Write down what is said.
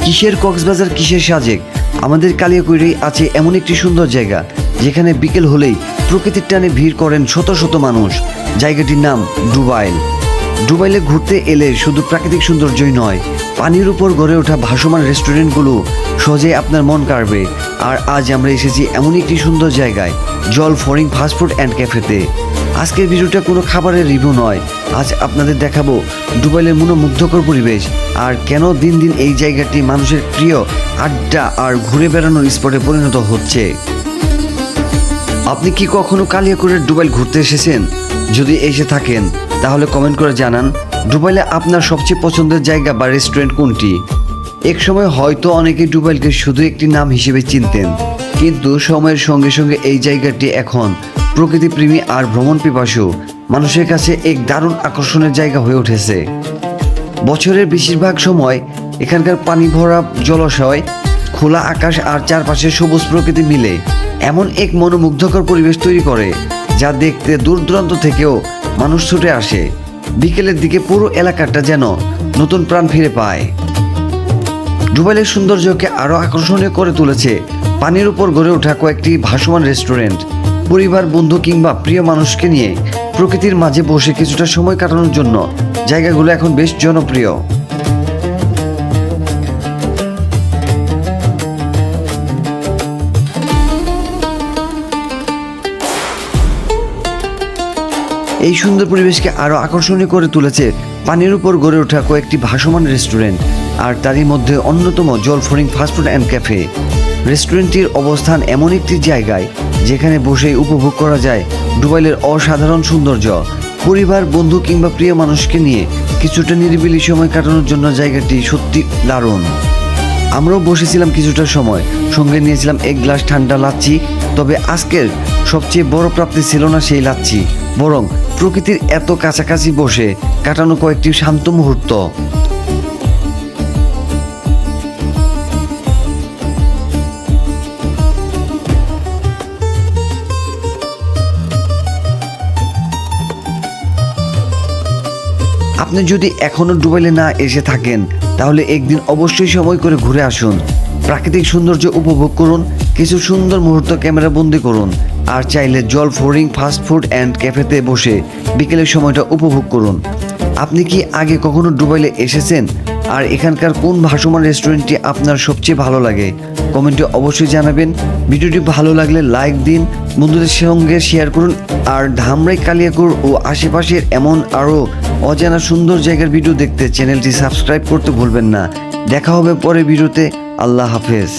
কিসের কক্সবাজার, কিসের সাজেক, আমাদের কালিয়াকৈরে আছে এমন একটি সুন্দর জায়গা যেখানে বিকেল হলেই প্রকৃতির টানে ভিড় করেন শত শত মানুষ। জায়গাটির নাম ডুবাইল। ডুবাইলে ঘুরতে এলে শুধু প্রাকৃতিক সৌন্দর্যই নয়, পানির উপর গড়ে ওঠা ভাসমান রেস্টুরেন্টগুলো সহজে আপনার মন কাড়বে। আর আজ আমরা এসেছি এমন একটি সুন্দর জায়গায়, জল ফরিং ফাস্টফুড অ্যান্ড ক্যাফেতে। আজকের ভিডিওটা কোনো খাবারের রিভিউ নয়, আজ আপনাদের দেখাবো ডুবাইলের মনোমুগ্ধকর পরিবেশ আর কেন দিন দিন এই জায়গাটি মানুষের প্রিয় আড্ডা আর ঘুরে বেড়ানোর স্পটে পরিণত হচ্ছে। আপনি কি কখনো কালিয়াকৈরের ডুবাইল ঘুরতে এসেছেন? যদি এসে থাকেন তাহলে কমেন্ট করে জানান ডুবাইলে আপনার সবচেয়ে পছন্দের জায়গা বা রেস্টুরেন্ট কোনটি। এক সময় হয়তো অনেকে ডুবাইলকে শুধু একটি নাম হিসেবে চিনতেন, কিন্তু সময়ের সঙ্গে সঙ্গে এই জায়গাটি এখন প্রকৃতিপ্রেমী আর ভ্রমণ পিপাসু মানুষের কাছে এক দারুণ আকর্ষণের জায়গা হয়ে উঠেছে। বছরের বেশিরভাগ সময় এখানকার পানি ভরা জলাশয়, খোলা আকাশ আর চারপাশে সবুজ প্রকৃতি মিলে এমন এক মনোমুগ্ধকর পরিবেশ তৈরি করে যা দেখতে দূর দূরান্ত থেকেও মানুষ ছুটে আসে। বিকেলের দিকে পুরো এলাকাটা যেন নতুন প্রাণ ফিরে পায়। ডুবাইলের সৌন্দর্যকে আরও আকর্ষণীয় করে তুলেছে পানির উপর গড়ে ওঠা কয়েকটি ভাসমান রেস্টুরেন্ট। পরিবার, বন্ধু কিংবা প্রিয় মানুষকে নিয়ে প্রকৃতির মাঝে বসে কিছুটা সময় কাটানোর জন্য জায়গাগুলো এখন বেশ জনপ্রিয়। এই সুন্দর পরিবেশকে আরও আকর্ষণীয় করে তুলেছে পানির উপর গড়ে ওঠা কয়েকটি ভাসমান রেস্টুরেন্ট, আর তারই মধ্যে অন্যতম জল ফরিং ফাস্টফুড অ্যান্ড ক্যাফে। রেস্টুরেন্টটির অবস্থান এমন একটি জায়গায় যেখানে বসেই উপভোগ করা যায় ডুবাইলের অসাধারণ সৌন্দর্য। পরিবার, বন্ধু কিংবা প্রিয় মানুষকে নিয়ে কিছুটা নিরিবিলি সময় কাটানোর জন্য জায়গাটি সত্যি দারুণ। আমরাও বসেছিলাম কিছুটা সময়, সঙ্গে নিয়েছিলাম এক গ্লাস ঠান্ডা লাচ্ছি। তবে আজকের সবচেয়ে বড় প্রাপ্তি ছিল না সেই লাচ্ছি, বরং প্রকৃতির এত কাছাকাছি বসে কাটানো কয়েকটি শান্ত মুহূর্ত। আপনি যদি এখনও ডুবাইলে না এসে থাকেন তাহলে একদিন অবশ্যই সময় করে ঘুরে আসুন। প্রাকৃতিক সৌন্দর্য উপভোগ করুন, কিছু সুন্দর মুহূর্ত ক্যামেরা বন্দি করুন, আর চাইলে জল ফরিং ফাস্টফুড অ্যান্ড ক্যাফেতে বসে বিকেলের সময়টা উপভোগ করুন। আপনি কি আগে কখনো ডুবাইলে এসেছেন? আর এখানকার কোন ভাসমান রেস্টুরেন্টটি আপনার সবচেয়ে ভালো লাগে? কমেন্টে অবশ্যই জানাবেন। ভিডিওটি ভালো লাগলে লাইক দিন, বন্ধুদের সঙ্গে শেয়ার করুন, আর ধামরাই, কালিয়াকৈর ও আশেপাশের এমন আরও অজানা সুন্দর জায়গার ভিডিও দেখতে চ্যানেলটি সাবস্ক্রাইব করতে ভুলবেন না। দেখা হবে পরের ভিডিওতে। আল্লাহ হাফেজ।